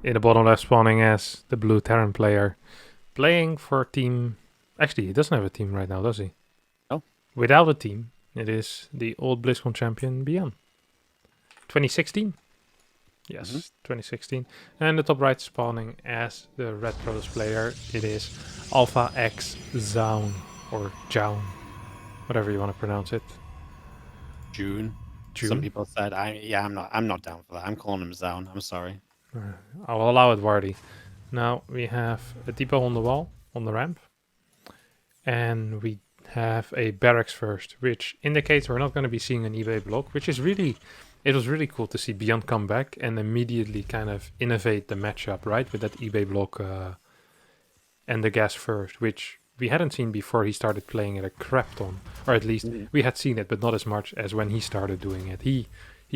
In the bottom left spawning as the blue Terran player. Playing for team... Actually, he doesn't have a team right now, does he? No. Without a team, it is the old BlizzCon champion ByuN. 2016? Yes, 2016. And the top right spawning as the red Protoss player, it is Alpha X Zoun. Or Joun. Whatever you want to pronounce it. June. June? Some people said, I'm not down for that. I'm calling him Zoun. I'm sorry. I will allow it, Wardi. Now we have a depot on the wall, on the ramp. And we have a barracks first, which indicates we're not going to be seeing an eBay block, which is really... It was really cool to see ByuN come back and immediately kind of innovate the matchup, right? With that eBay block and the gas first, which we hadn't seen before he started playing it a crap ton. Or at least we had seen it, but not as much as when he started doing it. He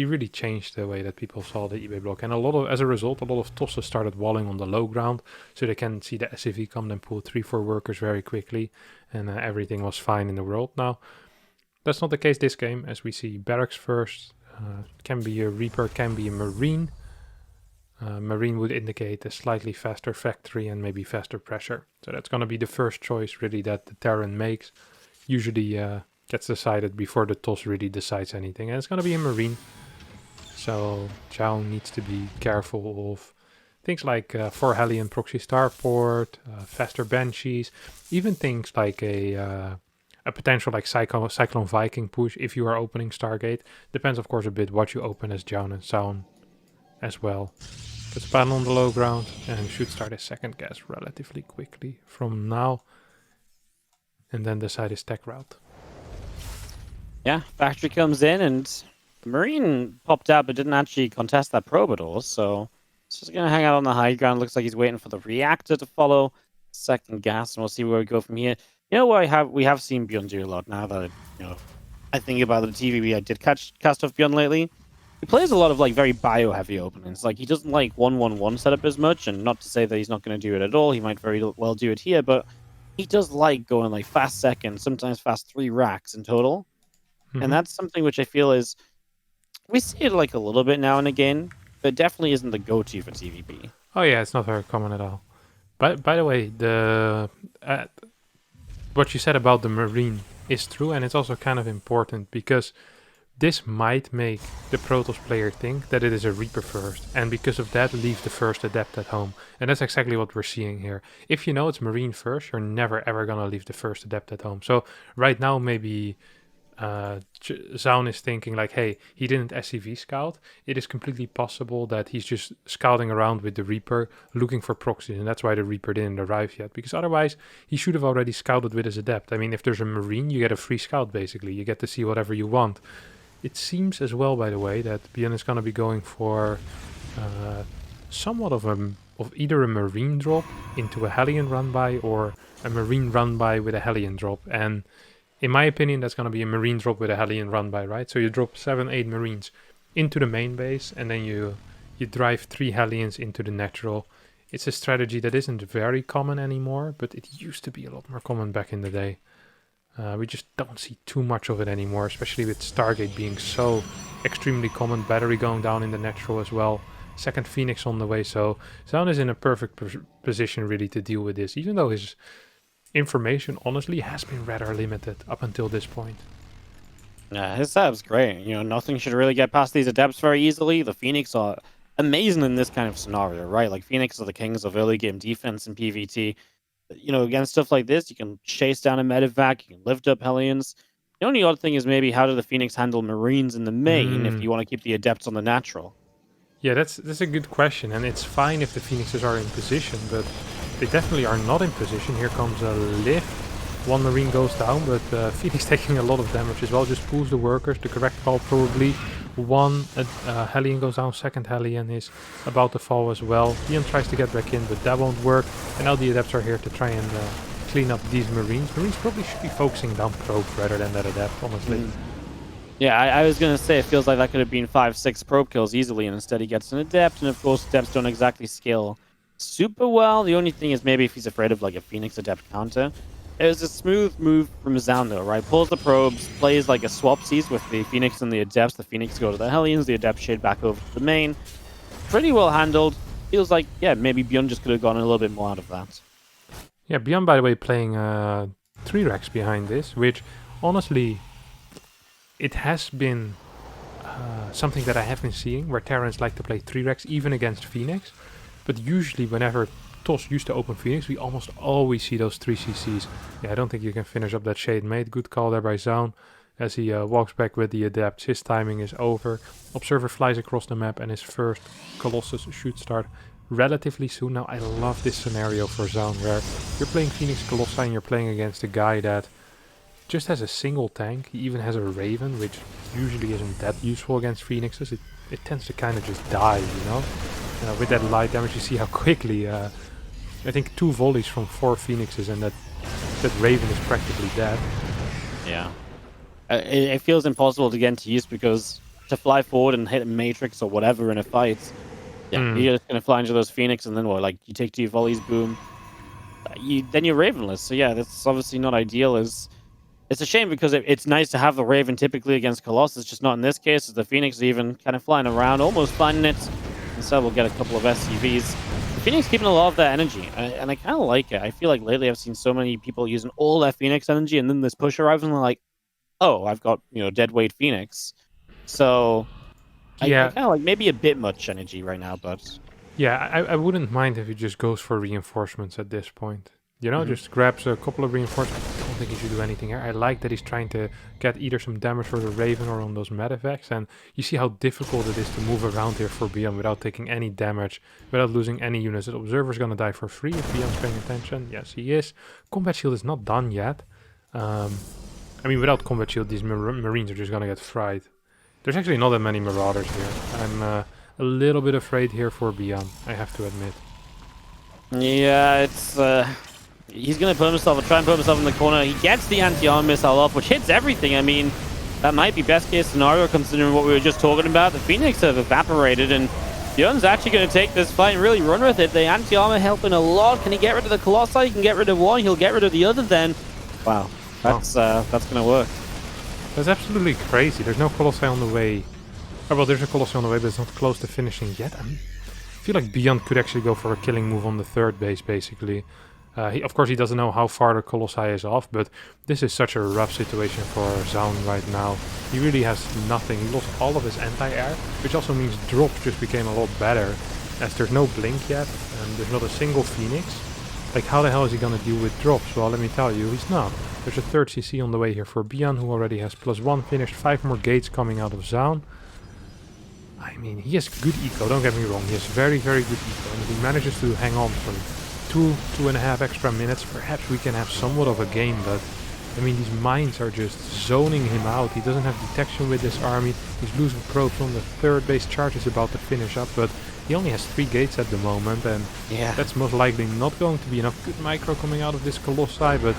really changed the way that people saw the eBay block. And as a result, a lot of tosses started walling on the low ground, so they can see the SCV come and pull 3-4 workers very quickly, and everything was fine in the world. Now, that's not the case this game, as we see barracks first. Can be a Reaper, can be a Marine. Marine would indicate a slightly faster factory and maybe faster pressure. So that's going to be the first choice really that the Terran makes. Usually gets decided before the toss really decides anything. And it's going to be a Marine. So Zoun needs to be careful of things like 4 Hellion proxy starport, faster Banshees, even things like a potential like Cyclone Viking push if you are opening Stargate. Depends of course a bit what you open as Joun and Zoun as well. But spawn on the low ground and should start his second gas relatively quickly from now. And then decide his tech route. Yeah, factory comes in and the Marine popped out but didn't actually contest that probe at all. So it's just going to hang out on the high ground. Looks like he's waiting for the reactor to follow. Second gas, and we'll see where we go from here. You know what we have seen ByuN do a lot now that I think about the TV I did cast off ByuN lately. He plays a lot of like very bio heavy openings. Like he doesn't like 1-1-1 setup as much, and not to say that he's not going to do it at all. He might very well do it here, but he does like going like fast second, sometimes fast 3 racks in total. And that's something which I feel is we see it like a little bit now and again, but definitely isn't the go-to for TVP. Oh yeah, it's not very common at all. By the way, what you said about the Marine is true, and it's also kind of important because this might make the Protoss player think that it is a Reaper first, and because of that leave the first Adept at home. And that's exactly what we're seeing here. If you know it's Marine first, you're never ever gonna leave the first Adept at home. So right now maybe Zoun is thinking like, hey, he didn't SCV scout. It is completely possible that he's just scouting around with the Reaper looking for proxies, and that's why the Reaper didn't arrive yet, because otherwise he should have already scouted with his Adept. I mean, if there's a Marine, you get a free scout basically. You get to see whatever you want. It seems as well, by the way, that ByuN is going to be going for somewhat of either a Marine drop into a Hellion run-by or a Marine run-by with a Hellion drop. And in my opinion, that's going to be a Marine drop with a Hellion run-by, right? So you drop 7-8 Marines into the main base, and then you drive 3 Hellions into the natural. It's a strategy that isn't very common anymore, but it used to be a lot more common back in the day. We just don't see too much of it anymore, especially with Stargate being so extremely common. Battery going down in the natural as well. Second Phoenix on the way, so Zoun is in a perfect position really to deal with this, even though his information honestly has been rather limited up until this point. Yeah, his setup's great. Nothing should really get past these Adepts very easily. The Phoenix are amazing in this kind of scenario, right? Like Phoenix are the kings of early game defense in PvT. Against stuff like this, you can chase down a medevac, you can lift up Hellions. The only odd thing is maybe how do the Phoenix handle Marines in the main if you want to keep the Adepts on the natural? Yeah, that's a good question, and it's fine if the Phoenixes are in position, but they definitely are not in position. Here comes a lift. 1 Marine goes down, but Phoenix taking a lot of damage as well. Just pulls the workers. The correct call probably. 1 Hellion goes down. Second Hellion is about to fall as well. ByuN tries to get back in, but that won't work. And now the Adepts are here to try and clean up these Marines. Marines probably should be focusing down probe rather than that Adept, honestly. Yeah, I was going to say, it feels like that could have been 5-6 probe kills easily, and instead he gets an Adept, and of course Adepts don't exactly scale super well. The only thing is maybe if he's afraid of like a Phoenix Adept counter. It was a smooth move from Zoun though, right? Pulls the probes, plays like a swapsies with the Phoenix and the Adepts. The Phoenix go to the Hellions, the Adepts shade back over to the main. Pretty well handled. feels like, yeah, maybe ByuN just could have gotten a little bit more out of that. Yeah, ByuN, by the way, playing 3 racks behind this, which honestly, it has been something that I have been seeing, where Terrans like to play 3 racks even against Phoenix. But usually whenever TOS used to open Phoenix, we almost always see those 3 CCs. Yeah, I don't think you can finish up that Shade Mate. Good call there by Zoun. As he walks back with the Adepts, his timing is over. Observer flies across the map and his first Colossus should start relatively soon. Now, I love this scenario for Zoun, where you're playing Phoenix Colossi and you're playing against a guy that just has a single tank. He even has a Raven, which usually isn't that useful against Phoenixes. It tends to kind of just die, you know? With that light damage, you see how quickly, I think 2 volleys from 4 Phoenixes and that Raven is practically dead. Yeah. It feels impossible to get into use because to fly forward and hit a Matrix or whatever in a fight, yeah, you're just going to fly into those Phoenix and then what? Like, you take 2 volleys, boom. Then you're Ravenless. So yeah, that's obviously not ideal. It's a shame because it's nice to have the Raven typically against Colossus, just not in this case, as the Phoenix is even kind of flying around, almost finding it. Instead, we'll get a couple of SCVs. The Phoenix keeping a lot of their energy, and I kind of like it. I feel like lately I've seen so many people using all their Phoenix energy, and then this push arrives, and they're like, oh, I've got, dead weight Phoenix. So I kind of like maybe a bit much energy right now, but... Yeah, I wouldn't mind if he just goes for reinforcements at this point. You know, just grabs a couple of reinforcements. I don't think he should do anything here. I like that he's trying to get either some damage for the Raven or on those medevacs. And you see how difficult it is to move around here for ByuN without taking any damage, without losing any units. The Observer's gonna die for free if ByuN's paying attention. Yes, he is. Combat Shield is not done yet. I mean, without Combat Shield, these Marines are just gonna get fried. There's actually not that many Marauders here. I'm a little bit afraid here for ByuN, I have to admit. Yeah, it's... He's going to try and put himself in the corner. He gets the anti-armor missile off, which hits everything. I mean, that might be best case scenario considering what we were just talking about. The Phoenix have evaporated, and ByuN's actually going to take this fight and really run with it. The anti-armor helping a lot. Can he get rid of the Colossi? He can get rid of one. He'll get rid of the other then. Wow, that's going to work. That's absolutely crazy. There's no Colossi on the way. Oh, well, there's a Colossi on the way, but it's not close to finishing yet. I feel like ByuN could actually go for a killing move on the 3rd base, basically. Of course, he doesn't know how far the Colossi is off, but this is such a rough situation for Zoun right now. He really has nothing. He lost all of his anti-air, which also means drops just became a lot better, as there's no blink yet, and there's not a single Phoenix. Like, how the hell is he gonna deal with drops? Well, let me tell you, he's not. There's a 3rd CC on the way here for ByuN, who already has +1 finished, 5 more gates coming out of Zoun. I mean, he has good eco, don't get me wrong. He has very, very good eco, and if he manages to hang on for 2.5 extra minutes, perhaps we can have somewhat of a game, but I mean, these mines are just zoning him out. He doesn't have detection with this army. He's losing probes on the 3rd base. Charge is about to finish up, but he only has 3 gates at the moment, and that's most likely not going to be enough. Good micro coming out of this Colossi, but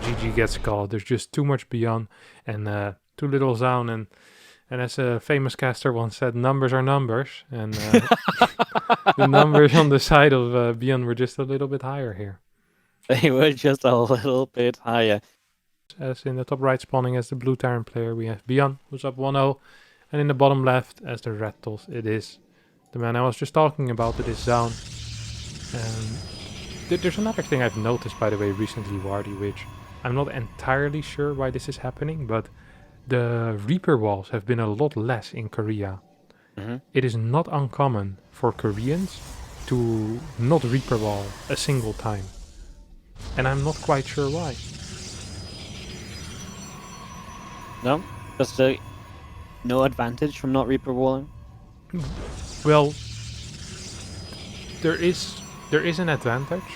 GG gets called. There's just too much ByuN and too little Zoun, and as a famous caster once said, numbers are numbers, and the numbers on the side of ByuN were just a little bit higher here. They were just a little bit higher. As in the top right spawning as the blue Terran player, we have ByuN, who's up 1-0, and in the bottom left as the red TOS, it is the man I was just talking about, it is Zoun. There's another thing I've noticed, by the way, recently, Wardi, which I'm not entirely sure why this is happening, but the Reaper walls have been a lot less in Korea. It is not uncommon for Koreans to not Reaper wall a single time. And I'm not quite sure why. No? Just no advantage from not Reaper walling? Well, there is an advantage,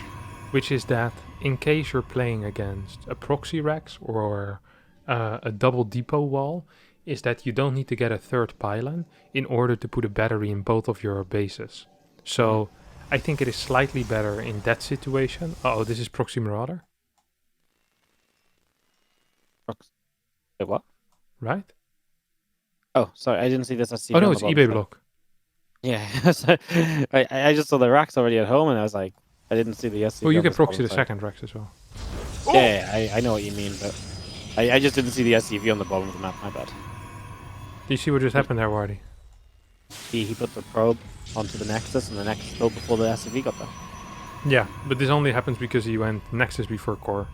which is that in case you're playing against a proxy Rex or a double depot wall, is that you don't need to get a 3rd pylon in order to put a battery in both of your bases. So I think it is slightly better in that situation. Oh, this is Proxy Marauder. Wait, what? Right? Oh, sorry, I didn't see this. Oh no, it's eBay block. Yeah, so I just saw the racks already at home, and I was like, I didn't see the SCV. Well, you can proxy the 2nd Rex as well. Yeah, I know what you mean, but I just didn't see the SCV on the bottom of the map, my bad. Do you see what just happened there, Wardi? He put the probe. onto the Nexus, and the Nexus built before the SCV got there. Yeah, but this only happens because he went Nexus before core.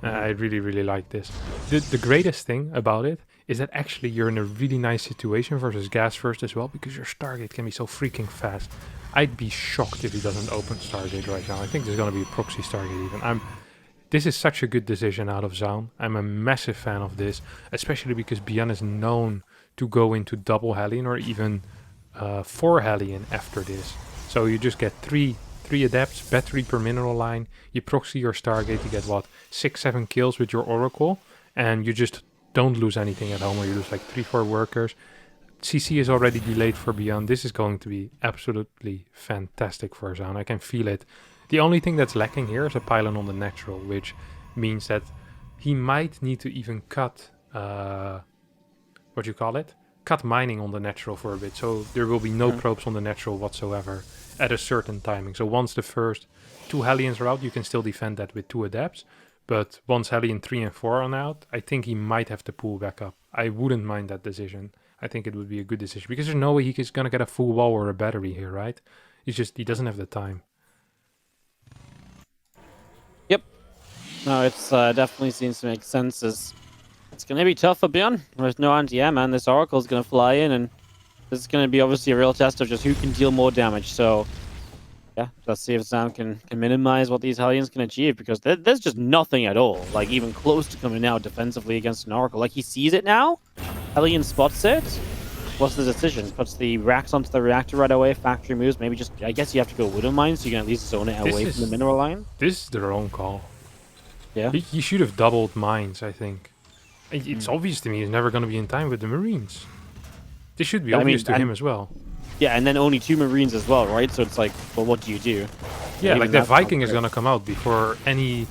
I really, really like this. The greatest thing about it is that actually you're in a really nice situation versus gas first as well, because your Stargate can be so freaking fast. I'd be shocked if he doesn't open Stargate right now. I think there's going to be a proxy Stargate even. This is such a good decision out of Zoun. I'm a massive fan of this, especially because ByuN is known to go into double Hellion or even 4 Hellion after this. So you just get 3 adepts, battery per mineral line, you proxy your Stargate, you get what, 6-7 kills with your Oracle, and you just don't lose anything at home, or you lose like 3-4 workers. CC is already delayed for ByuN. This is going to be absolutely fantastic for Zoun. I can feel it. The only thing that's lacking here is a pylon on the natural, which means that he might need to even cut, cut mining on the natural for a bit. So there will be no probes on the natural whatsoever at a certain timing. So once the first 2 Hellions are out, you can still defend that with 2 adepts. But once Hellion 3 and 4 are out, I think he might have to pull back up. I wouldn't mind that decision. I think it would be a good decision, because there's no way he's going to get a full wall or a battery here, right? He doesn't have the time. Yep. No, it's definitely seems to make sense. It's going to be tough for ByuN. There's no anti-air, man. This Oracle's going to fly in, and this is going to be obviously a real test of just who can deal more damage. So, yeah, let's see if Zoun can minimize what these Hellions can achieve, because there's just nothing at all, like, even close to coming out defensively against an Oracle. Like, he sees it now. Hellion spots it. What's the decision? Puts the racks onto the reactor right away, factory moves, maybe just, I guess you have to go Widow Mine so you can at least zone it away from the mineral line. This is the wrong call. Yeah. He should have doubled mines, I think. It's obvious to me he's never going to be in time with the Marines. This should be obvious to him as well. Yeah, and then only 2 Marines as well, right? So it's like, well, what do you do? Yeah, like the Viking is going to come out before any...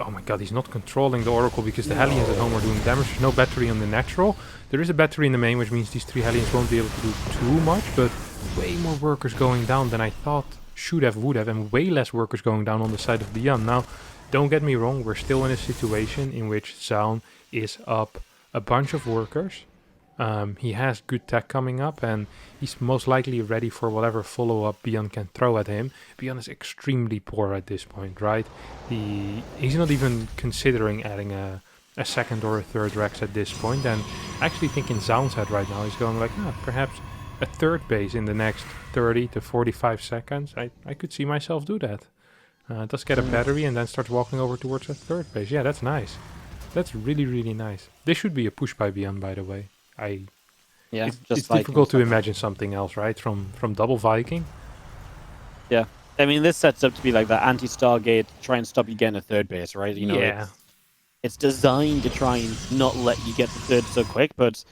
Oh my god, he's not controlling the Oracle because the Hellions at home are doing damage. There's no battery on the natural. There is a battery in the main, which means these 3 Hellions won't be able to do too much, but way more workers going down than I thought would have, and way less workers going down on the side of ByuN. Now, don't get me wrong, we're still in a situation in which Zoun is up a bunch of workers. He has good tech coming up, and he's most likely ready for whatever follow-up ByuN can throw at him. ByuN is extremely poor at this point, right? He's not even considering adding a second or a third Rex at this point, and I actually think in Zoun's head right now he's going like, perhaps a third base in the next 30 to 45 seconds. I could see myself do that. Just get a battery and then start walking over towards a third base. Yeah, that's nice. That's really, really nice. This should be a push by ByuN, by the way. It's difficult to imagine something else, right? From double Viking. Yeah, I mean, this sets up to be like the anti-Stargate, try and stop you getting a third base, right? You know, yeah. It's designed to try and not let you get the third so quick, but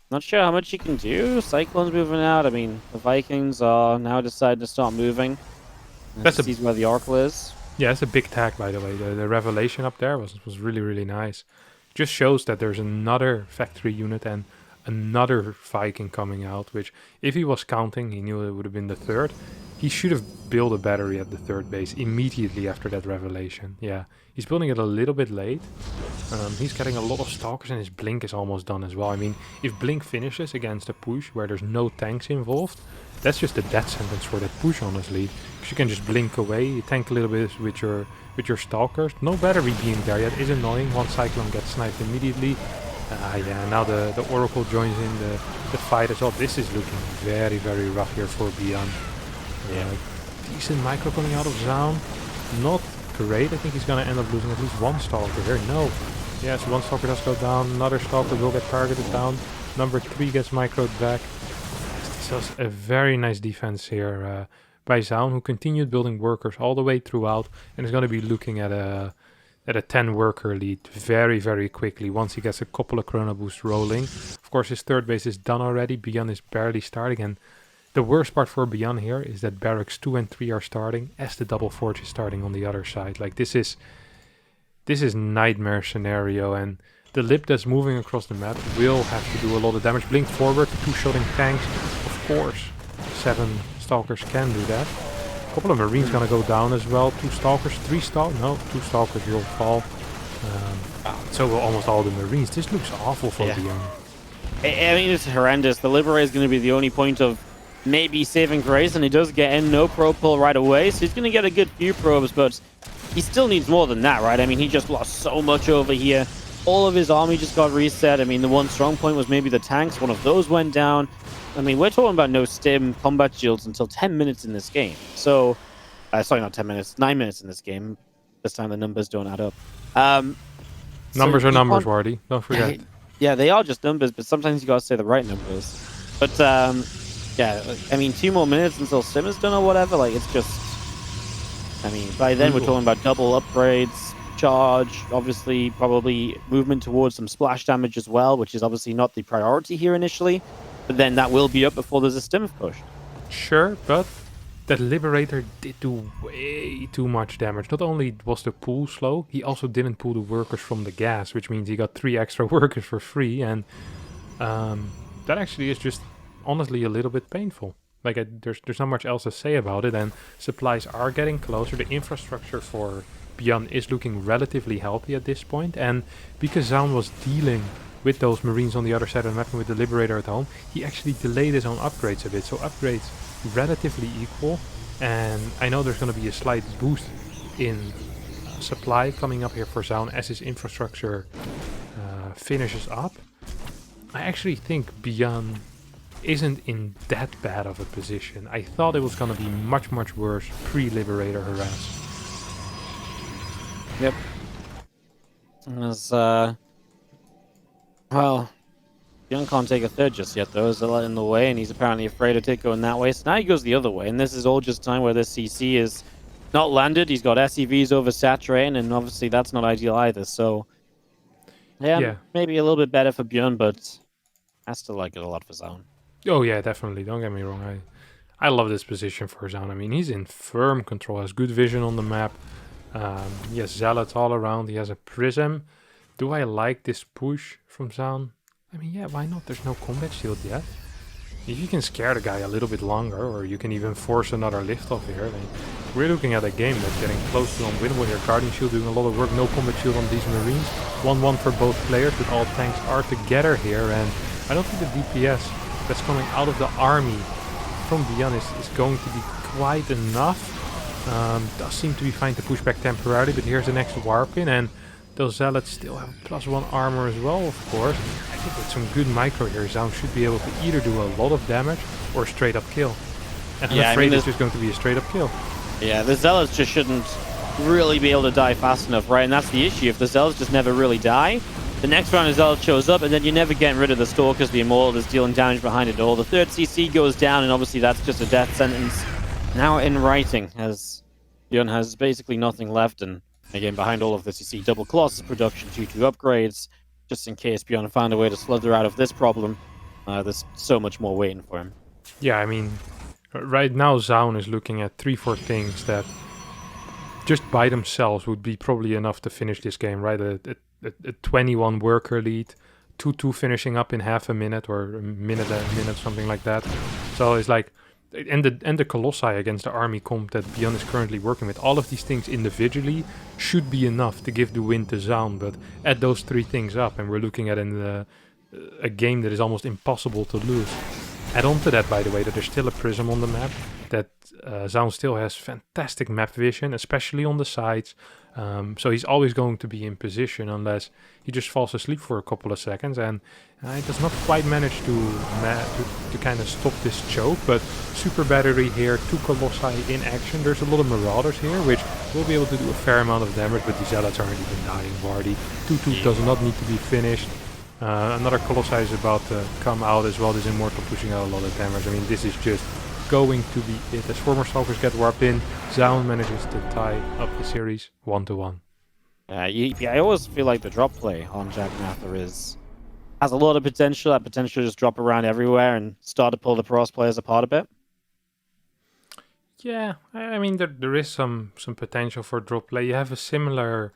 not sure how much you can do. Cyclone's moving out. I mean, the Vikings are now deciding to start moving. Let's see where the Oracle is. Yeah, it's a big tag, by the way. The revelation up there was really, really nice. Just shows that there's another factory unit and another Viking coming out, which if he was counting, he knew it would have been the third. He should have built a battery at the third base immediately after that revelation. Yeah, he's building it a little bit late. He's getting a lot of stalkers, and his blink is almost done as well. I mean, if blink finishes against a push where there's no tanks involved, that's just a death sentence for that push, honestly. Because you can just blink away, you tank a little bit with your stalkers. No battery being there yet is annoying. One Cyclone gets sniped immediately. Yeah, now the Oracle joins in the fight as well. This is looking very, very rough here for ByuN. Decent micro coming out of Zoun. Not great. I think he's going to end up losing at least 1 Stalker here. No. Yes, 1 Stalker does go down. Another Stalker will get targeted down. Number 3 gets microed back. This was a very nice defense here by Zoun, who continued building workers all the way throughout, and is going to be looking at a 10 worker lead very, very quickly once he gets a couple of Chrono Boosts rolling. Of course, his third base is done already. ByuN is barely starting, and the worst part for ByuN here is that barracks 2 and 3 are starting as the double forge is starting on the other side. Like, this is nightmare scenario, and the lip that's moving across the map will have to do a lot of damage. Blink forward, 2 shooting tanks, of course. 7 Stalkers can do that. A couple of Marines gonna go down as well. 2 Stalkers, 3 Stalkers. No, 2 Stalkers will fall. So will almost all the Marines. This looks awful for ByuN. I mean, it's horrendous. The Liberator is going to be the only point of maybe saving grace, and he does get in, no probe pull right away, so he's going to get a good few probes, but he still needs more than that, right? I mean, he just lost so much over here. All of his army just got reset. I mean, the one strong point was maybe the tanks. One of those went down. I mean, we're talking about no stim combat shields until 10 minutes in this game. So, sorry, not 10 minutes, 9 minutes in this game. This time the numbers don't add up. Numbers are numbers, Wardi. Don't forget. Yeah, they are just numbers, but sometimes you gotta say the right numbers. But, yeah, I mean, 2 more minutes until Sim is done or whatever. Like, it's just... I mean, by then we're talking about double upgrades, charge, obviously, probably movement towards some splash damage as well, which is obviously not the priority here initially. But then that will be up before there's a stim push. Sure, but that Liberator did do way too much damage. Not only was the pool slow, he also didn't pull the workers from the gas, which means he got 3 extra workers for free, and that actually is just honestly a little bit painful. Like, there's not much else to say about it, and supplies are getting closer. The infrastructure for ByuN is looking relatively healthy at this point, and because Zoun was dealing with those Marines on the other side of the map and with the Liberator at home, he actually delayed his own upgrades a bit. So upgrades relatively equal, and I know there's going to be a slight boost in supply coming up here for Zoun as his infrastructure finishes up. I actually think ByuN isn't in that bad of a position. I thought it was going to be much, much worse pre-Liberator harass. Yep. As, well, ByuN can't take a third just yet, though. There's a lot in the way, and he's apparently afraid of it going that way. So now he goes the other way, and this is all just time where this CC is not landed. He's got SEVs oversaturating, and obviously that's not ideal either. So, yeah, maybe a little bit better for ByuN, but I still like it a lot for Zoun. Oh yeah, definitely. Don't get me wrong. I love this position for Zoun. I mean, he's in firm control. Has good vision on the map. He has zealots all around. He has a prism. Do I like this push from Zoun? I mean, yeah, why not? There's no combat shield yet. If you can scare the guy a little bit longer, or you can even force another lift off here, then we're looking at a game that's getting close to unwinnable here. Guardian shield doing a lot of work. No combat shield on these Marines. 1-1 for both players, but all tanks are together here, and I don't think the DPS that's coming out of the army from ByuN is going to be quite enough. Does seem to be fine to push back temporarily, but here's the next warp in, and those zealots still have +1 armor as well, of course. I think with some good micro here, Zoun should be able to either do a lot of damage or straight up kill. And I'm afraid it's just going to be a straight up kill. Yeah, the zealots just shouldn't really be able to die fast enough, right? And that's the issue. If the zealots just never really die, the next round of Zealot shows up, and then you're never getting rid of the Stalkers. The Immortal is dealing damage behind it all. The third CC goes down, and obviously that's just a death sentence. Now in writing, as ByuN has basically nothing left, and again, behind all of this, you see double Colossus production, 2-2 upgrades, just in case ByuN found a way to slither out of this problem. There's so much more waiting for him. Yeah, I mean, right now Zoun is looking at 3-4 things that just by themselves would be probably enough to finish this game, right? A 21 worker lead, 2-2 finishing up in half a minute or a minute, something like that. So it's like, and the Colossi against the army comp that ByuN is currently working with, all of these things individually should be enough to give the win to Zoun. But add those 3 things up, and we're looking at a game that is almost impossible to lose. Add on to that, by the way, that there's still a prism on the map, that Zoun still has fantastic map vision, especially on the sides. So he's always going to be in position unless he just falls asleep for a couple of seconds, and he does not quite manage to kind of stop this choke. But super battery here, 2 Colossi in action. There's a lot of Marauders here, which will be able to do a fair amount of damage, but the Zealots aren't even dying. Wardi 2-2 does not need to be finished. Another Colossi is about to come out as well. This Immortal pushing out a lot of damage. I mean, this is just going to be it. As former Stalkers get warped in, Zoun manages to tie up the series 1-1. I always feel like the drop play on Jack Mather has a lot of potential. That potential to just drop around everywhere and start to pull the Pros players apart a bit. Yeah, I mean, there is some potential for drop play. You have a similar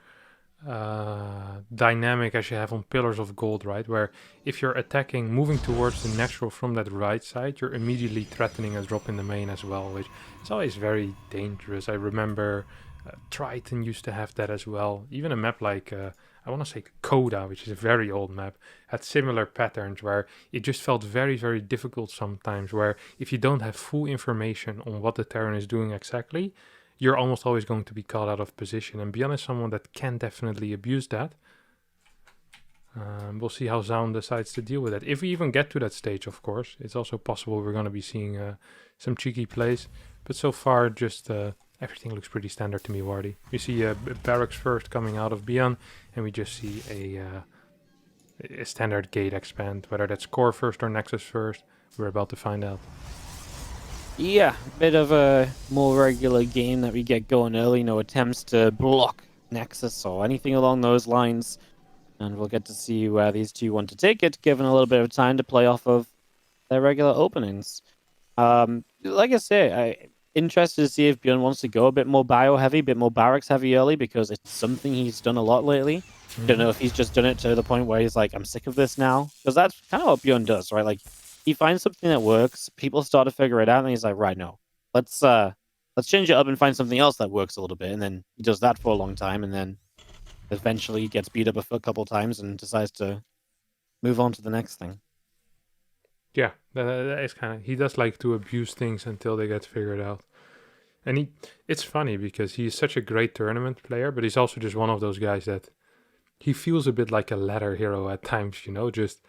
dynamic as you have on Pillars of Gold, right? Where if you're attacking, moving towards the natural from that right side, you're immediately threatening a drop in the main as well, which is always very dangerous. I remember Triton used to have that as well. Even a map like, I want to say Coda, which is a very old map, had similar patterns where it just felt very, very difficult sometimes, where if you don't have full information on what the Terran is doing exactly, you're almost always going to be caught out of position. And ByuN is someone that can definitely abuse that. We'll see how Zoun decides to deal with that. If we even get to that stage, of course, it's also possible we're going to be seeing some cheeky plays. But so far, just everything looks pretty standard to me, Wardi. You see a barracks first coming out of ByuN, and we just see a standard gate expand. Whether that's core first or nexus first, we're about to find out. Yeah, bit of a more regular game that we get going early. No attempts to block nexus or anything along those lines. And we'll get to see where these two want to take it, given a little bit of time to play off of their regular openings. Like I say, I'm interested to see if ByuN wants to go a bit more bio heavy, a bit more barracks heavy early, because it's something he's done a lot lately. Don't know if he's just done it to the point where he's like, I'm sick of this now. Because that's kind of what ByuN does, right? Like, he finds something that works, people start to figure it out, and he's like, right, no. Let's change it up and find something else that works a little bit. And then he does that for a long time, and then eventually gets beat up a couple times and decides to move on to the next thing. Yeah, that is kind of... He does like to abuse things until they get figured out. And it's funny because he's such a great tournament player, but he's also just one of those guys that he feels a bit like a ladder hero at times, you know, just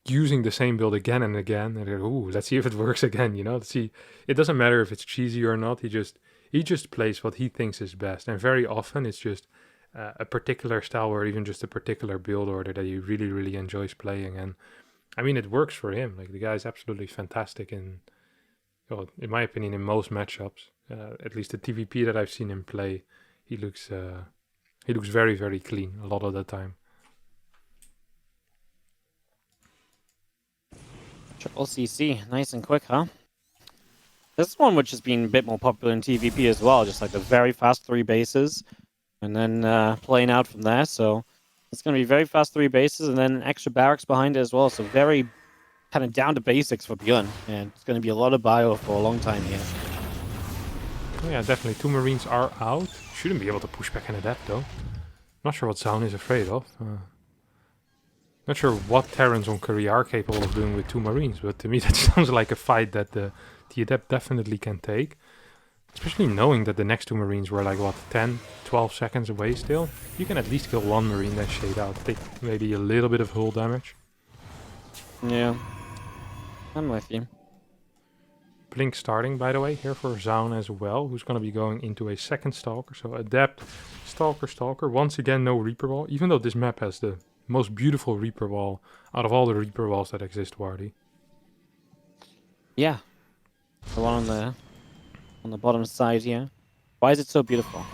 using the same build again and again. And ooh, let's see if it works again, you know. Let's see. It doesn't matter if it's cheesy or not. He just plays what he thinks is best. And very often it's just a particular style or even just a particular build order that he really, really enjoys playing. And I mean, it works for him. Like, the guy's absolutely fantastic in my opinion, in most matchups. At least the TVP that I've seen him play, he looks very, very clean a lot of the time. Triple CC, nice and quick, huh? This one, which has been a bit more popular in TVP as well, just like the very fast 3 bases, and then playing out from there. So it's going to be very fast 3 bases, and then extra barracks behind it as well. So very kind of down to basics for ByuN, and it's going to be a lot of bio for a long time here. Oh yeah, definitely. 2 Marines are out. Shouldn't be able to push back into that though. Not sure what Zoun is afraid of. Not sure what Terrans on Korea are capable of doing with 2 Marines, but to me that sounds like a fight that the Adept definitely can take. Especially knowing that the next 2 Marines were like, what, 10, 12 seconds away still? You can at least kill 1 Marine, then shade out. Take maybe a little bit of hull damage. Yeah, I'm with you. Blink starting, by the way, here for Zoun as well, who's going to be going into a second Stalker. So Adept, Stalker, Stalker. Once again, no Reaper Wall, even though this map has the most beautiful Reaper Wall out of all the Reaper Walls that exist, Wardi. Yeah, the one on the bottom side here. Why is it so beautiful?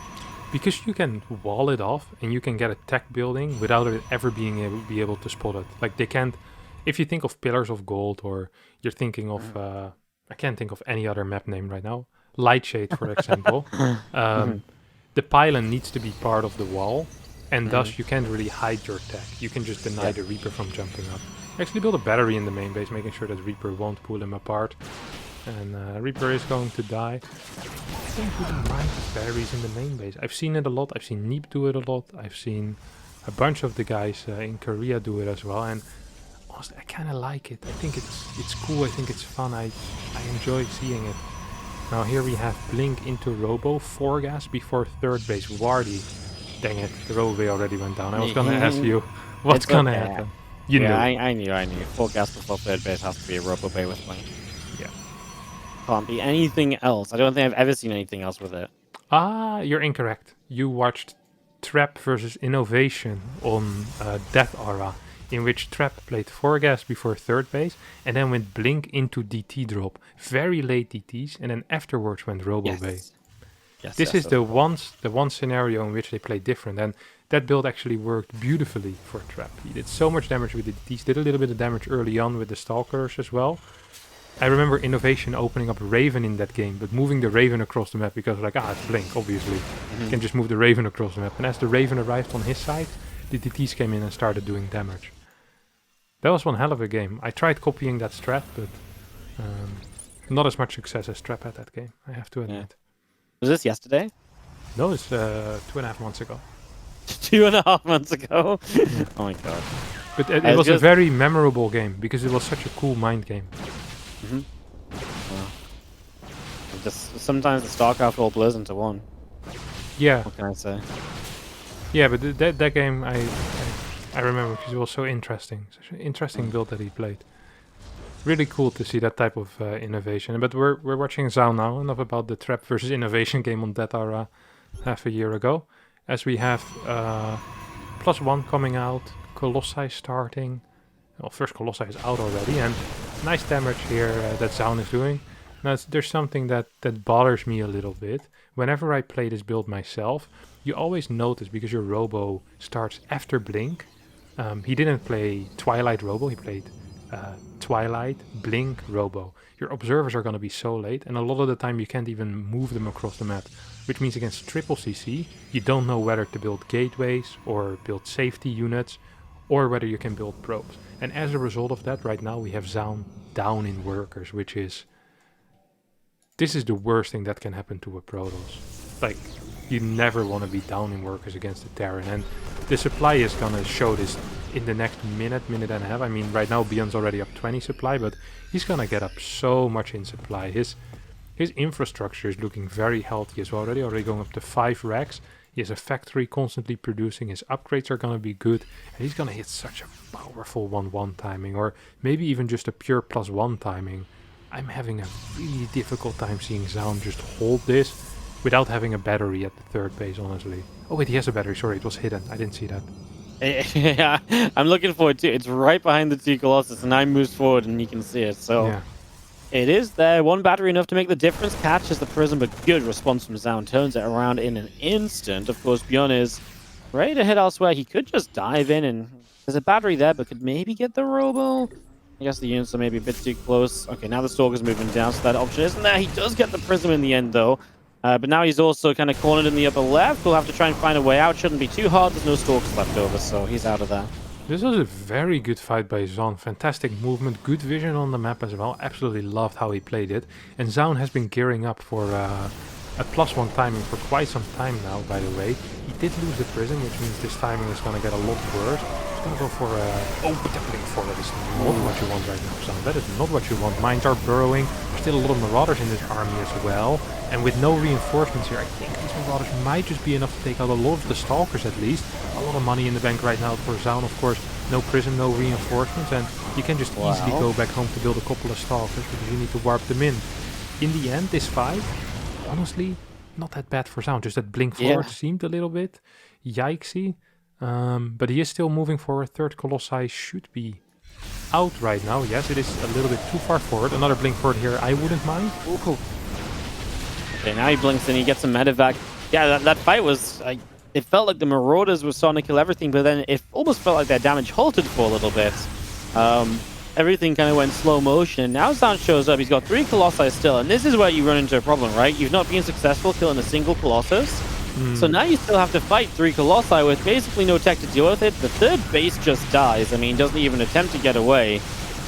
Because you can wall it off and you can get a tech building without it ever being able to spot it. Like, they can't... If you think of Pillars of Gold, or you're thinking of... I can't think of any other map name right now. Lightshade, for example. The pylon needs to be part of the wall, and thus you can't really hide your tech. You can just deny the Reaper from jumping up. Actually build a battery in the main base, making sure that Reaper won't pull him apart. And Reaper is going to die. I don't really mind the batteries in the main base. I've seen it a lot. I've seen Neep do it a lot. I've seen a bunch of the guys in Korea do it as well. And honestly, I kind of like it. I think it's cool. I think it's fun. I enjoy seeing it. Now here we have Blink into Robo. 4 gas before 3rd base. Wardi. Dang it. The Robo already went down. I was going to ask you what's going to happen. You knew. I knew. 4 gas before 3rd base has to be a Robo Bay with Blink. Yeah. Can't be anything else. I don't think I've ever seen anything else with it. Ah, you're incorrect. You watched Trap versus Innovation on Death Aura, in which Trap played 4 gas before 3rd base and then went Blink into DT drop. Very late DTs, and then afterwards went Robo Bay. Yes, This is the one scenario in which they play different, and that build actually worked beautifully for Trap. He did so much damage with the DTs, did a little bit of damage early on with the Stalkers as well. I remember Innovation opening up Raven in that game, but moving the Raven across the map because like, it's Blink, obviously. You can just move the Raven across the map. And as the Raven arrived on his side, the DTs came in and started doing damage. That was one hell of a game. I tried copying that strat, but not as much success as Trap had that game, I have to admit. Was this yesterday? No, it's 2.5 months ago. 2.5 months ago. Yeah. Oh my god. But it was a very memorable game because it was such a cool mind game. Mm-hmm. Well, just sometimes the StarCraft all blurs into one. Yeah. What can I say? Yeah, but that game I remember because it was so interesting. Such an interesting build that he played. Really cool to see that type of innovation. But we're watching Zoun now. Enough about the trap versus innovation game on Deathara half a year ago. As we have +1 coming out, Colossi starting. Well, first Colossi is out already, and nice damage here that Zoun is doing. Now there's something that bothers me a little bit. Whenever I play this build myself, you always notice because your Robo starts after Blink. He didn't play Twilight Robo, he played Twilight, Blink, Robo. Your observers are going to be so late, and a lot of the time you can't even move them across the map, which means against triple CC, you don't know whether to build gateways or build safety units, or whether you can build probes. And as a result of that, right now we have Zoun down in workers, which is... This is the worst thing that can happen to a Protoss. Like, you never want to be down in workers against a Terran, and the supply is going to show this in the next minute and a half. I mean, right now ByuN's already up 20 supply, but he's going to get up so much in supply. His infrastructure is looking very healthy as well, already going up to 5 racks. He has a factory constantly producing, his upgrades are going to be good, and he's going to hit such a powerful 1-1 timing, or maybe even just a pure +1 timing. I'm having a really difficult time seeing Zoun just hold this without having a battery at the third base, honestly. Oh wait, he has a battery, sorry, it was hidden, I didn't see that. Yeah, I'm looking forward to it. It's right behind the 2 Colossus, and I moves forward and you can see it, so... Yeah. It is there. 1 battery enough to make the difference. Catches the Prism, but good response from Zoun. Turns it around in an instant. Of course, ByuN is ready to head elsewhere. He could just dive in, and there's a battery there, but could maybe get the Robo. I guess the units are maybe a bit too close. Okay, now the Stalker's moving down, so that option isn't there. He does get the Prism in the end, though. But now he's also kind of cornered in the upper left. We'll have to try and find a way out. Shouldn't be too hard. There's no Stalkers left over, so he's out of there. This was a very good fight by Zoun. Fantastic movement, good vision on the map as well. Absolutely loved how he played it. And Zoun has been gearing up for a +1 timing for quite some time now, by the way. He did lose the Prism, which means this timing is going to get a lot worse. He's going to go for a... Oh, but that Blink Forward is not what you want right now, Zoun. That is not what you want. Mines are burrowing. There's still a lot of Marauders in this army as well. And with no reinforcements here, I think these Marauders might just be enough to take out a lot of the Stalkers at least. A lot of money in the bank right now for Zoun, of course. No Prism, no reinforcements, and you can just easily go back home to build a couple of Stalkers because you need to warp them in. In the end, this fight, honestly, not that bad for Zoun. Just that Blink Forward seemed a little bit yikesy. But he is still moving forward. Third Colossi should be out right now. Yes, it is a little bit too far forward. Another Blink Forward here, I wouldn't mind. Ooh. Okay, now he blinks and he gets some medevac. Yeah, that fight was... it felt like the Marauders were starting to kill everything, but then it almost felt like their damage halted for a little bit. Everything kind of went slow motion. Now Zoun shows up. He's got 3 Colossi still, and this is where you run into a problem, right? You've not been successful killing a single Colossus. So now you still have to fight 3 Colossi with basically no tech to deal with it. The third base just dies. I mean, doesn't even attempt to get away.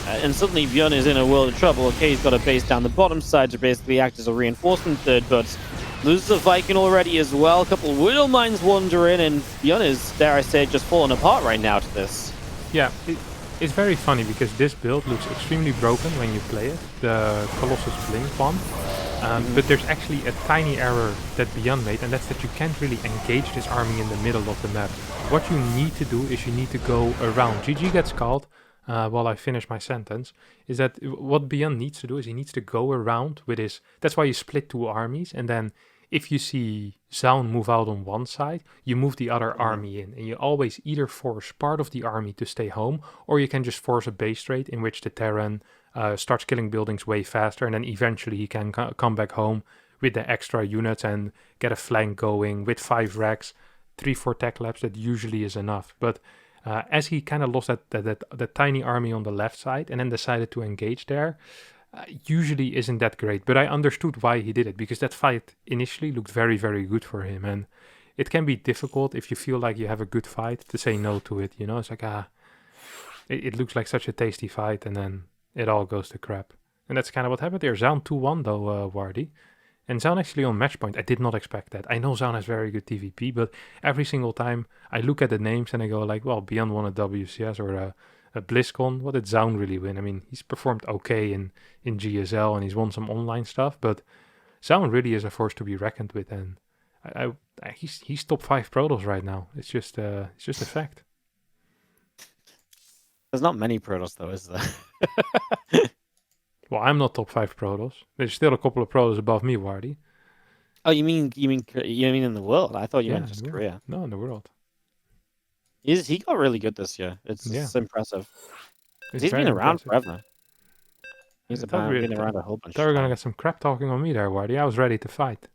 And suddenly ByuN is in a world of trouble. Okay, he's got a base down the bottom side to basically act as a reinforcement third, but loses a Viking already as well. A couple of Widow Mines wander in, and ByuN is, dare I say, just falling apart right now to this. Yeah, it's very funny because this build looks extremely broken when you play it, the Colossus Blink one. But there's actually a tiny error that ByuN made, and that's that you can't really engage this army in the middle of the map. What you need to do is you need to go around. GG gets called while I finish my sentence, is that what ByuN needs to do is he needs to go around with his... That's why you split 2 armies, and then if you see Zoun move out on one side, you move the other army in, and you always either force part of the army to stay home, or you can just force a base trade in which the Terran starts killing buildings way faster, and then eventually he can come back home with the extra units and get a flank going with 5 racks, 3-4 tech labs. That usually is enough. But as he kind of lost that tiny army on the left side and then decided to engage there, usually isn't that great. But I understood why he did it, because that fight initially looked very, very good for him. And it can be difficult if you feel like you have a good fight to say no to it. You know, it's like, it looks like such a tasty fight, and then it all goes to crap. And that's kind of what happened there. Zoun 2-1 though, Wardi. And Zoun actually on match point, I did not expect that. I know Zoun has very good TVP, but every single time I look at the names and I go like, well, ByuN won a WCS or a BlizzCon. What did Zoun really win? I mean, he's performed okay in GSL and he's won some online stuff, but Zoun really is a force to be reckoned with. And he's top 5 Protoss right now. It's just a fact. There's not many Protoss though, is there? Well, I'm not top 5 Protoss. There's still a couple of Protoss above me, Wardi. Oh, you mean in the world? I thought you meant just Korea. No, in the world. He got really good this year. It's impressive. He's been around forever. He's been around a whole bunch. Thought we were gonna get some crap talking on me there, Wardi. I was ready to fight.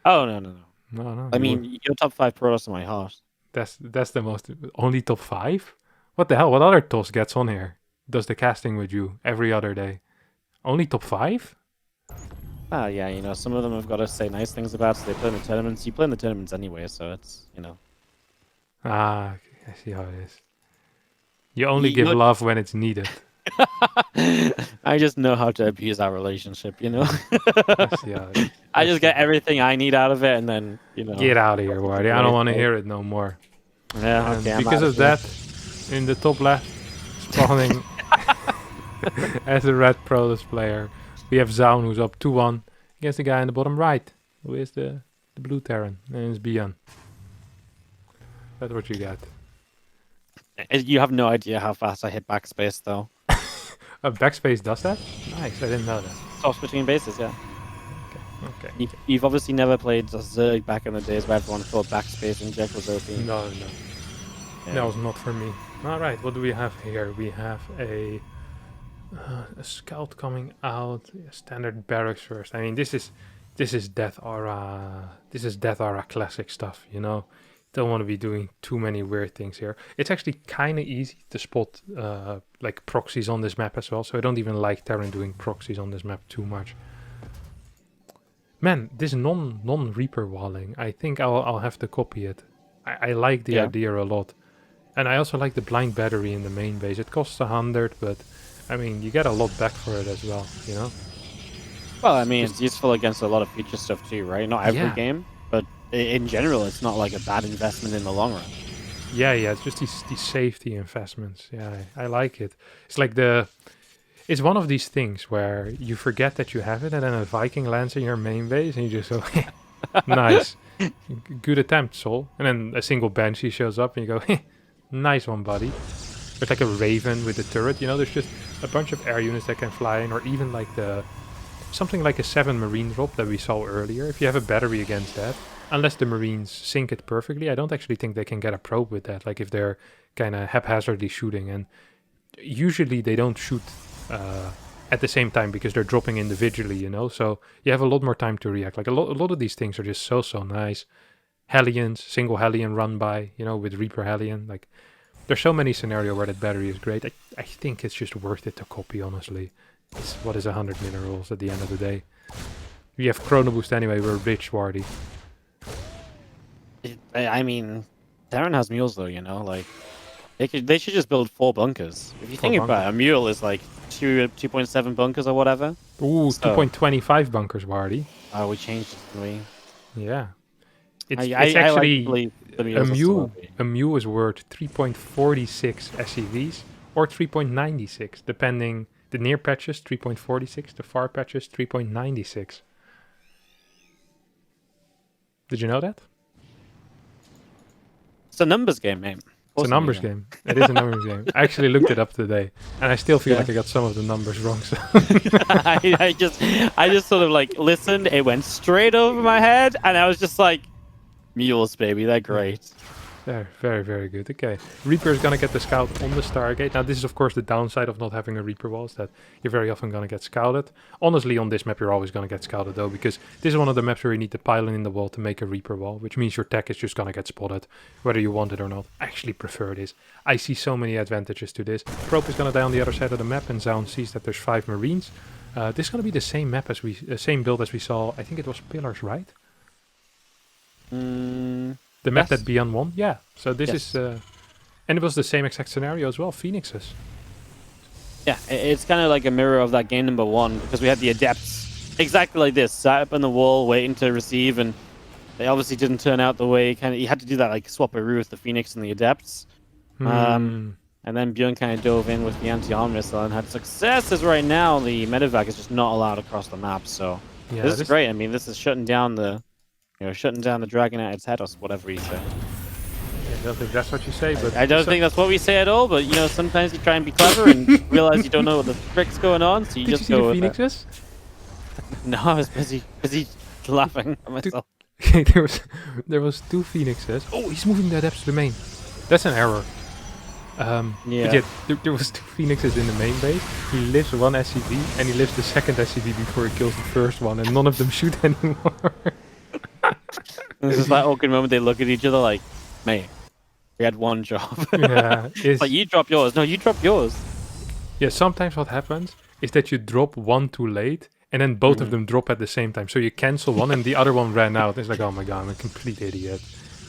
Oh no. No. I mean, you're top 5 Protoss in my heart. That's the most only top 5. What the hell? What other TOS gets on here? Does the casting with you every other day? Only top 5? Ah, yeah, you know, some of them have got to say nice things about, so they play in the tournaments. You play in the tournaments anyway, so it's, you know. Ah, I see how it is. You only give love when it's needed. I just know how to abuse our relationship, you know? I see how it is. I just get everything I need out of it, and then, you know. Get out of here, Wardi. I don't want to hear it no more. Yeah, okay. Because of that, in the top left, spawning as a red Protoss player, we have Zoun, who's up 2-1 against the guy in the bottom right, who is the blue Terran, and it's ByuN. That's what you got. You have no idea how fast I hit backspace, though. Backspace does that? Nice, I didn't know that. Swap between bases, yeah. Okay. You've obviously never played Zerg back in the days where everyone thought backspace inject was OP. No. Yeah. That was not for me. Alright, what do we have here? We have a scout coming out, standard barracks first. I mean, this is Death Aura. This is Death Aura classic stuff, you know. Don't want to be doing too many weird things here. It's actually kind of easy to spot like proxies on this map as well, so I don't even like Terran doing proxies on this map too much. Man, this non-Reaper walling, I think I'll have to copy it. I like the idea a lot. And I also like the blind battery in the main base. It costs 100, but I mean, you get a lot back for it as well, you know? Well, I mean, it's useful against a lot of future stuff too, right? Not every game, but in general, it's not like a bad investment in the long run. Yeah, it's just these safety investments. Yeah, I like it. It's like it's one of these things where you forget that you have it, and then a Viking lands in your main base, and you just go, nice. Good attempt, Sol. And then a single Banshee shows up, and you go, nice one, buddy. There's like a Raven with a turret, you know, there's just a bunch of air units that can fly in, or even like something like a 7 Marine drop that we saw earlier. If you have a battery against that, unless the Marines sync it perfectly, I don't actually think they can get a probe with that, like if they're kind of haphazardly shooting. And usually they don't shoot at the same time because they're dropping individually, you know, so you have a lot more time to react. Like a lot of these things are just so nice. Hellions, single Hellion run by, you know, with Reaper Hellion, like there's so many scenarios where that battery is great. I think it's just worth it to copy, honestly. It's, what is 100 minerals at the end of the day? We have Chrono Boost anyway, we're rich, Wardi. I mean, Terran has mules though, you know, like they should just build 4 bunkers. If you think about it, a mule is like 2.7 bunkers or whatever. Ooh, so, 2.25 bunkers, Wardi. Oh, we changed it, didn't we? Yeah. It's actually a mule is worth 3.46 SCVs or 3.96, depending. The near patches 3.46, the far patches 3.96. Did you know that? It's a numbers game, mate. It's a numbers game. It is a numbers game. I actually looked it up today, and I still feel like I got some of the numbers wrong. So. I just sort of like listened. It went straight over my head, and I was just like, mules, baby, they're great. They're very, very good. Okay, Reaper is gonna get the scout on the Stargate. Now, this is of course the downside of not having a Reaper wall, is that you're very often gonna get scouted. Honestly, on this map, you're always gonna get scouted though, because this is one of the maps where you need the pylon in the wall to make a Reaper wall, which means your tech is just gonna get spotted, whether you want it or not. I actually prefer this. I see so many advantages to this. Probe is gonna die on the other side of the map, and Zoun sees that there's 5 Marines. This is gonna be the same map as same build as we saw. I think it was Pillars, right? The map that ByuN won? Yeah. So this is... and it was the same exact scenario as well, Phoenixes. Yeah, it's kind of like a mirror of that game number 1, because we had the Adepts exactly like this, sat up on the wall waiting to receive, and they obviously didn't turn out the way kind of. You had to do that like swapperoo with the Phoenix and the Adepts. Hmm. And then ByuN kind of dove in with the anti-arm missile and had success. As right now, the medevac is just not allowed across the map. So Yeah, this is great. I mean, this is shutting down the, shutting down the dragon at its head, or whatever you say. I don't think that's what you say, but I don't think that's what we say at all. But sometimes you try and be clever and realize you don't know what the frick's going on, so you did you just see go the with it. phoenixes? No, I was busy laughing at myself. Okay, there was 2 phoenixes. Oh, he's moving the adepts to the main. That's an error. But Yeah. there was 2 phoenixes in the main base. He lives 1 SCV and he lives the second SCV before he kills the first one, and none of them shoot anymore. This is that awkward moment. They look at each other like, "Mate, we had one job." Yeah, Like you drop yours. No, you drop yours. yeah. Sometimes what happens is that you drop one too late, and then both of them drop at the same time. So you cancel one, and the other one ran out. It's like, oh my god, I'm a complete idiot.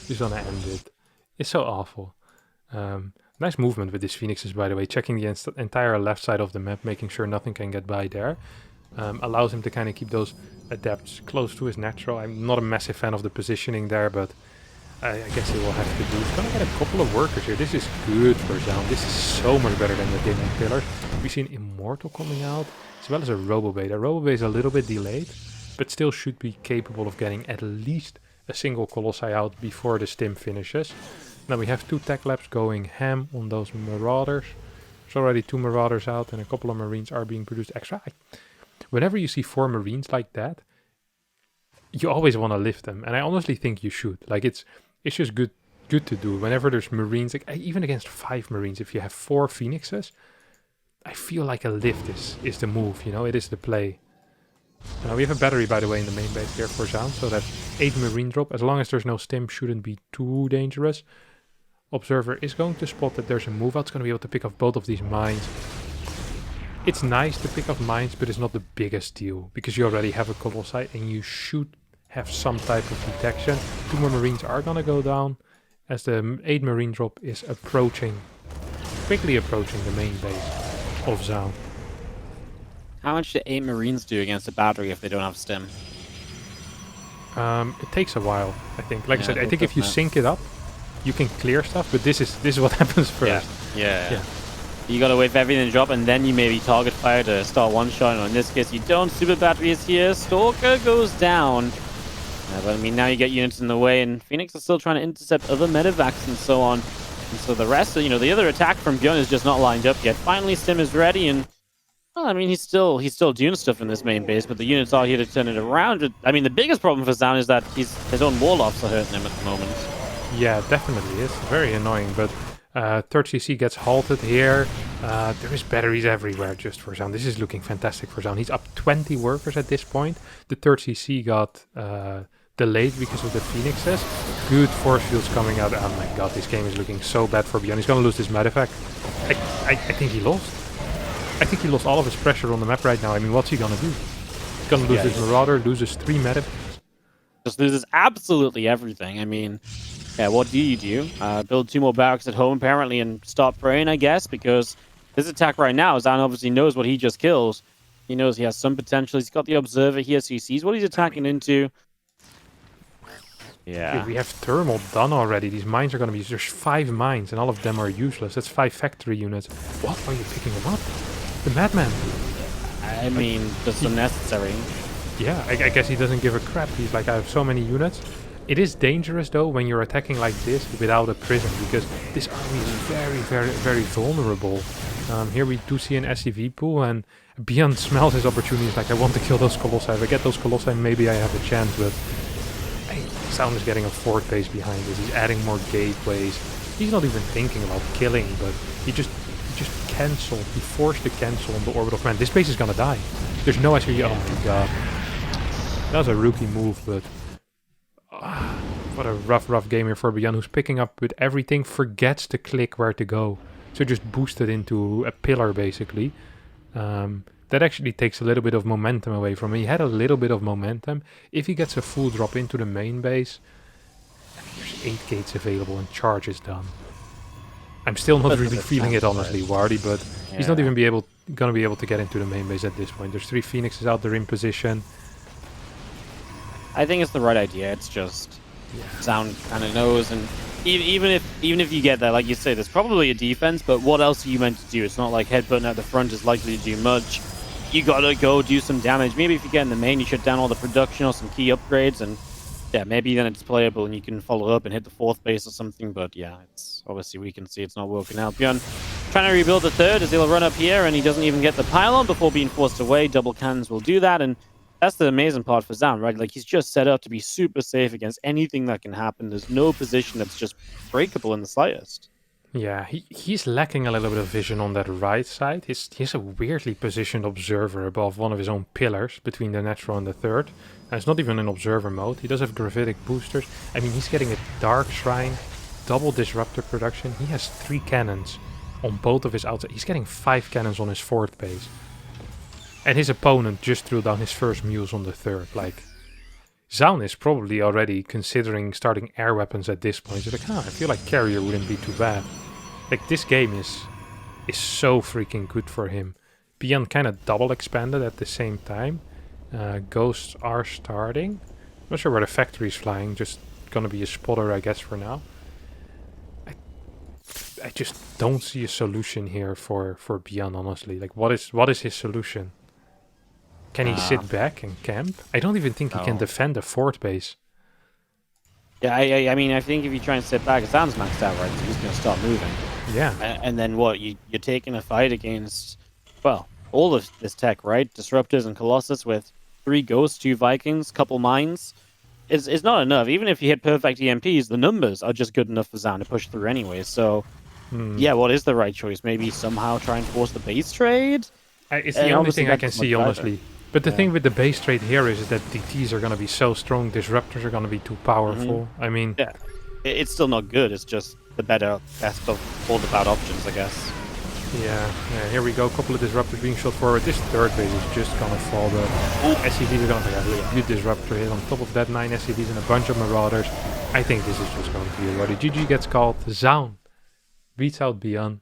Just wanna end it. It's so awful. Nice movement with these phoenixes, by the way. Checking the entire left side of the map, making sure nothing can get by there. Allows him to kind of keep those adepts close to his natural. I'm not a massive fan of the positioning there, but I guess he will have to do. He's gonna get a couple of workers here. This is good for Zoun. This is so much better than the Gaming Pillars. We've seen Immortal coming out, as well as a Robobay. The Robobay is a little bit delayed, but still should be capable of getting at least a single Colossi out before the stim finishes. Now we have 2 tech labs going ham on those Marauders. There's already 2 Marauders out and a couple of Marines are being produced extra. Whenever you see 4 Marines like that, you always want to lift them. And I honestly think you should. Like it's just good to do. Whenever there's Marines, like even against 5 Marines, if you have 4 Phoenixes, I feel like a lift is the move, it is the play. We have a battery, by the way, in the main base here for Zoun, so that 8 Marine drop, as long as there's no stim, shouldn't be too dangerous. Observer is going to spot that there's a move out. It's going to be able to pick off both of these mines. It's nice to pick off mines, but it's not the biggest deal, because you already have a Colossi and you should have some type of detection. 2 more Marines are going to go down as the 8 Marine drop is quickly approaching the main base of Zoun. How much do 8 Marines do against a battery if they don't have stim? It takes a while, I think. Like I said, I it think if you does, sync it up, you can clear stuff, but this is what happens first. Yeah. You gotta wait for everything to drop, and then you maybe target fire to start one shot. And in this case, you don't. Super battery is here. Stalker goes down. But I mean, now you get units in the way, and Phoenix is still trying to intercept other medevacs and so on. And so the rest, the other attack from ByuN is just not lined up yet. Finally, Stim is ready, and well, I mean, he's still doing stuff in this main base, but the units are here to turn it around. I mean, the biggest problem for Zoun is that his own warlocks are hurting him at the moment. Yeah, definitely. It's very annoying, but 3rd CC gets halted here. There is batteries everywhere just for Zoun. This is looking fantastic for Zoun. He's up 20 workers at this point. The 3rd CC got delayed because of the Phoenixes. Good force fields coming out. Oh my god, this game is looking so bad for ByuN. He's going to lose this medevac. I think he lost. I think he lost all of his pressure on the map right now. I mean, what's he going to do? He's going to lose his Marauder, loses 3 medevacs. Just loses absolutely everything. I mean... Yeah, what do you do? Build 2 more barracks at home, apparently, and stop praying, I guess, because this attack right now, Zoun obviously knows what he just kills. He knows he has some potential. He's got the Observer here, so he sees what he's attacking into. Yeah. We have Thermal done already. These mines are going to be... There's 5 mines, and all of them are useless. That's 5 factory units. What? Are you picking them up? The Madman. I mean, just unnecessary. Yeah, I guess he doesn't give a crap. He's like, I have so many units. It is dangerous, though, when you're attacking like this without a prison, because this army is very, very, very vulnerable. Here we do see an SCV pool, and ByuN smells his opportunities, like, I want to kill those Colossi. If I get those Colossi, maybe I have a chance, but Zoun is getting a 4th base behind this. He's adding more gateways. He's not even thinking about killing, but he just canceled. He forced to cancel on the orbital command. This base is gonna die. There's no SCV. Oh my god. That was a rookie move, but... what a rough game here for ByuN, who's picking up with everything, forgets to click where to go. So just boosted into a pillar, basically. That actually takes a little bit of momentum away from him. He had a little bit of momentum. If he gets a full drop into the main base, there's 8 gates available and charge is done. I'm still not really feeling it, honestly, Wardi, but he's not even going to be able to get into the main base at this point. There's 3 Phoenixes out there in position. I think it's the right idea. It's just Zoun kind of knows, and even if you get that, like you say, there's probably a defense, but what else are you meant to do? It's not like headbutting at the front is likely to do much. You gotta go do some damage. Maybe if you get in the main, you shut down all the production or some key upgrades, and yeah, maybe then it's playable and you can follow up and hit the 4th base or something. But yeah, it's obviously we can see it's not working out. ByuN trying to rebuild the 3rd as he'll run up here, and he doesn't even get the pylon before being forced away. Double cannons will do that, and that's the amazing part for Zoun, right? Like, he's just set up to be super safe against anything that can happen. There's no position that's just breakable in the slightest. Yeah, he's lacking a little bit of vision on that right side. He's a weirdly positioned observer above one of his own pillars between the natural and the 3rd. And it's not even in observer mode. He does have gravitic boosters. I mean, he's getting a Dark Shrine, double disruptor production. He has 3 cannons on both of his outside. He's getting 5 cannons on his 4th base. And his opponent just threw down his first mules on the 3rd. Like, Zoun is probably already considering starting air weapons at this point. He's like, I feel like carrier wouldn't be too bad. Like, this game is so freaking good for him. ByuN kind of double expanded at the same time. Ghosts are starting. Not sure where the factory's flying. Just gonna be a spotter, I guess, for now. I just don't see a solution here for ByuN, honestly. Like, what is his solution? Can he sit back and camp? I don't even think he can defend a 4th base. Yeah, I mean, I think if you try and sit back, it sounds maxed out, right? So he's going to start moving. Yeah. And then what? You're taking a fight against, well, all of this tech, right? Disruptors and Colossus with 3 Ghosts, 2 Vikings, couple Mines. It's not enough. Even if you hit perfect EMPs, the numbers are just good enough for Zoun to push through anyway. So, yeah, what is the right choice? Maybe somehow try and force the base trade? It's the only thing I can see, honestly. But the thing with the base trade here is that DTs are going to be so strong, disruptors are going to be too powerful. I mean... Yeah, it's still not good. It's just the best of all the bad options, I guess. Yeah, here we go. A couple of disruptors being shot forward. This 3rd base is just going to fall. The SCVs are going to have a good disruptor hit. On top of that, 9 SCVs and a bunch of Marauders. I think this is just going to be a Wardi. GG gets called. Zoun beats out ByuN.